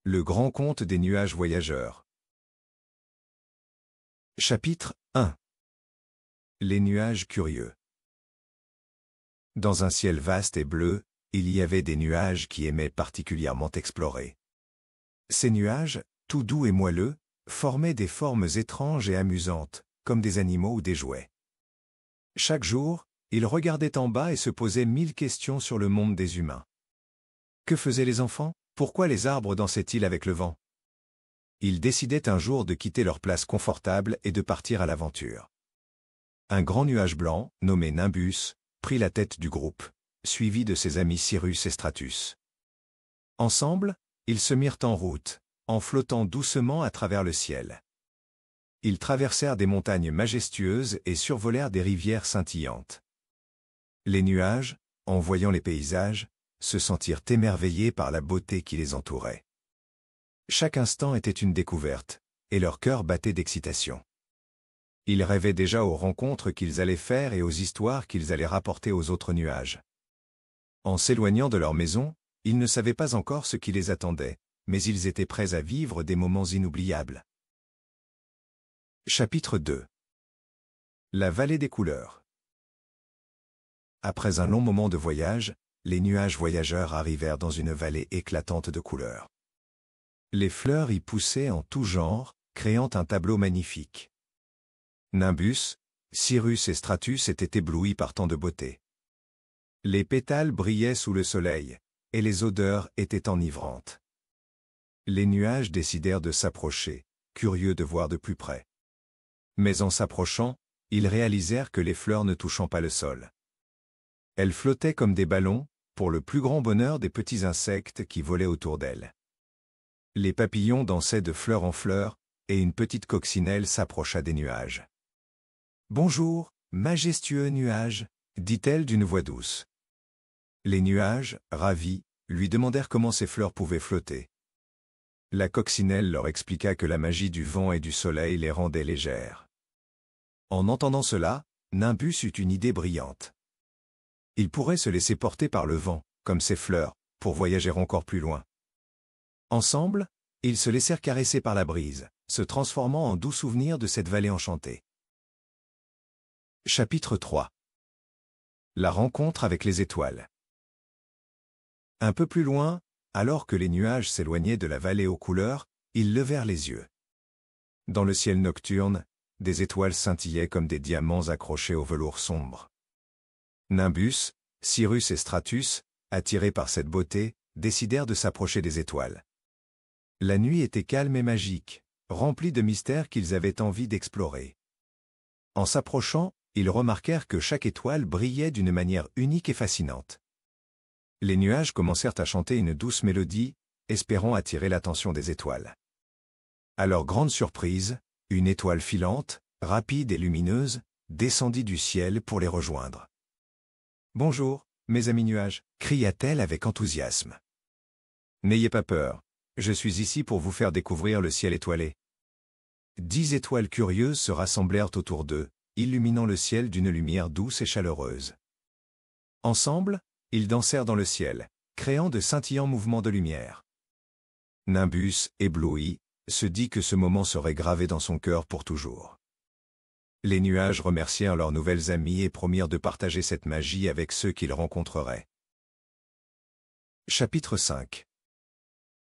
Le grand conte des nuages voyageurs. Chapitre 1. Les nuages curieux. Dans un ciel vaste et bleu, il y avait des nuages qui aimaient particulièrement explorer. Ces nuages, tout doux et moelleux, formaient des formes étranges et amusantes, comme des animaux ou des jouets. Chaque jour, ils regardaient en bas et se posaient 1000 questions sur le monde des humains. Que faisaient les enfants? Pourquoi les arbres dansaient-ils avec le vent? Ils décidaient un jour de quitter leur place confortable et de partir à l'aventure. Un grand nuage blanc, nommé Nimbus, prit la tête du groupe, suivi de ses amis Cyrus et Stratus. Ensemble, ils se mirent en route, en flottant doucement à travers le ciel. Ils traversèrent des montagnes majestueuses et survolèrent des rivières scintillantes. Les nuages, en voyant les paysages, se sentirent émerveillés par la beauté qui les entourait. Chaque instant était une découverte, et leur cœur battait d'excitation. Ils rêvaient déjà aux rencontres qu'ils allaient faire et aux histoires qu'ils allaient rapporter aux autres nuages. En s'éloignant de leur maison, ils ne savaient pas encore ce qui les attendait, mais ils étaient prêts à vivre des moments inoubliables. Chapitre 2. La vallée des couleurs. Après un long moment de voyage, les nuages voyageurs arrivèrent dans une vallée éclatante de couleurs. Les fleurs y poussaient en tout genre, créant un tableau magnifique. Nimbus, Cyrus et Stratus étaient éblouis par tant de beauté. Les pétales brillaient sous le soleil, et les odeurs étaient enivrantes. Les nuages décidèrent de s'approcher, curieux de voir de plus près. Mais en s'approchant, ils réalisèrent que les fleurs ne touchant pas le sol. Elles flottaient comme des ballons, pour le plus grand bonheur des petits insectes qui volaient autour d'elles. Les papillons dansaient de fleur en fleur, et une petite coccinelle s'approcha des nuages. « Bonjour, majestueux nuages », dit-elle d'une voix douce. Les nuages, ravis, lui demandèrent comment ces fleurs pouvaient flotter. La coccinelle leur expliqua que la magie du vent et du soleil les rendait légères. En entendant cela, Nimbus eut une idée brillante. Il pourrait se laisser porter par le vent, comme ces fleurs, pour voyager encore plus loin. Ensemble, ils se laissèrent caresser par la brise, se transformant en doux souvenirs de cette vallée enchantée. Chapitre 3. La rencontre avec les étoiles. Un peu plus loin, alors que les nuages s'éloignaient de la vallée aux couleurs, ils levèrent les yeux. Dans le ciel nocturne, des étoiles scintillaient comme des diamants accrochés au velours sombre. Nimbus, Cyrus et Stratus, attirés par cette beauté, décidèrent de s'approcher des étoiles. La nuit était calme et magique, remplie de mystères qu'ils avaient envie d'explorer. En s'approchant, ils remarquèrent que chaque étoile brillait d'une manière unique et fascinante. Les nuages commencèrent à chanter une douce mélodie, espérant attirer l'attention des étoiles. À leur grande surprise, une étoile filante, rapide et lumineuse, descendit du ciel pour les rejoindre. « Bonjour, mes amis nuages » cria-t-elle avec enthousiasme. « N'ayez pas peur, je suis ici pour vous faire découvrir le ciel étoilé. » 10 étoiles curieuses se rassemblèrent autour d'eux, illuminant le ciel d'une lumière douce et chaleureuse. Ensemble, ils dansèrent dans le ciel, créant de scintillants mouvements de lumière. Nimbus, ébloui, se dit que ce moment serait gravé dans son cœur pour toujours. Les nuages remercièrent leurs nouvelles amies et promirent de partager cette magie avec ceux qu'ils rencontreraient. Chapitre 5.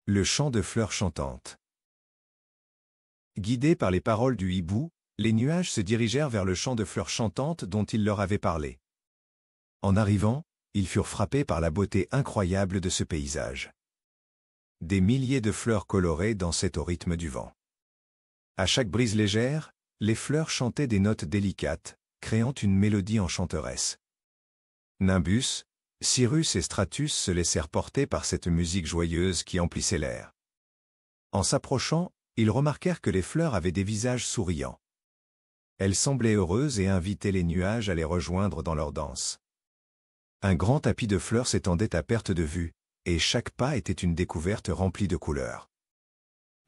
Le chant de fleurs chantantes. Guidés par les paroles du hibou, les nuages se dirigèrent vers le champ de fleurs chantantes dont il leur avait parlé. En arrivant, ils furent frappés par la beauté incroyable de ce paysage. Des milliers de fleurs colorées dansaient au rythme du vent. À chaque brise légère, les fleurs chantaient des notes délicates, créant une mélodie enchanteresse. Nimbus, Cyrus et Stratus se laissèrent porter par cette musique joyeuse qui emplissait l'air. En s'approchant, ils remarquèrent que les fleurs avaient des visages souriants. Elles semblaient heureuses et invitaient les nuages à les rejoindre dans leur danse. Un grand tapis de fleurs s'étendait à perte de vue, et chaque pas était une découverte remplie de couleurs.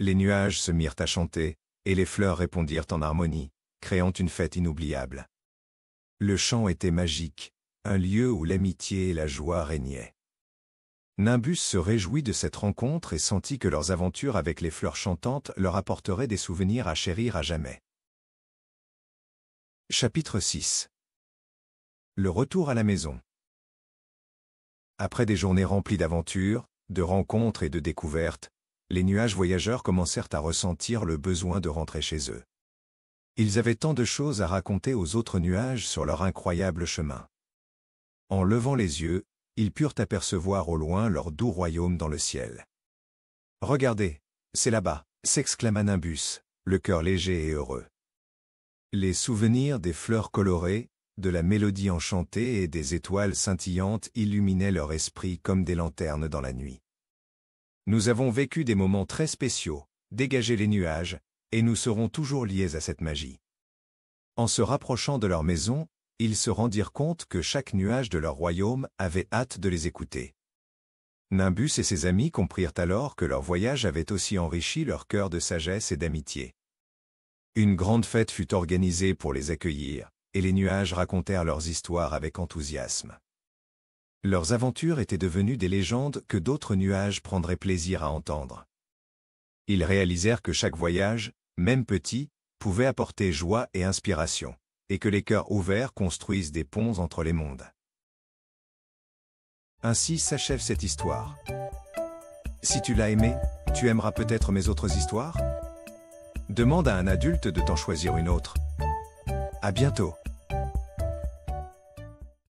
Les nuages se mirent à chanter, et les fleurs répondirent en harmonie, créant une fête inoubliable. Le chant était magique, un lieu où l'amitié et la joie régnaient. Nimbus se réjouit de cette rencontre et sentit que leurs aventures avec les fleurs chantantes leur apporteraient des souvenirs à chérir à jamais. Chapitre 6. Le retour à la maison. Après des journées remplies d'aventures, de rencontres et de découvertes, les nuages voyageurs commencèrent à ressentir le besoin de rentrer chez eux. Ils avaient tant de choses à raconter aux autres nuages sur leur incroyable chemin. En levant les yeux, ils purent apercevoir au loin leur doux royaume dans le ciel. « Regardez, c'est là-bas !» s'exclama Nimbus, le cœur léger et heureux. Les souvenirs des fleurs colorées, de la mélodie enchantée et des étoiles scintillantes illuminaient leur esprit comme des lanternes dans la nuit. « Nous avons vécu des moments très spéciaux, dégagez les nuages, et nous serons toujours liés à cette magie. » En se rapprochant de leur maison, ils se rendirent compte que chaque nuage de leur royaume avait hâte de les écouter. Nimbus et ses amis comprirent alors que leur voyage avait aussi enrichi leur cœur de sagesse et d'amitié. Une grande fête fut organisée pour les accueillir, et les nuages racontèrent leurs histoires avec enthousiasme. Leurs aventures étaient devenues des légendes que d'autres nuages prendraient plaisir à entendre. Ils réalisèrent que chaque voyage, même petit, pouvait apporter joie et inspiration, et que les cœurs ouverts construisent des ponts entre les mondes. Ainsi s'achève cette histoire. Si tu l'as aimée, tu aimeras peut-être mes autres histoires ? Demande à un adulte de t'en choisir une autre. À bientôt.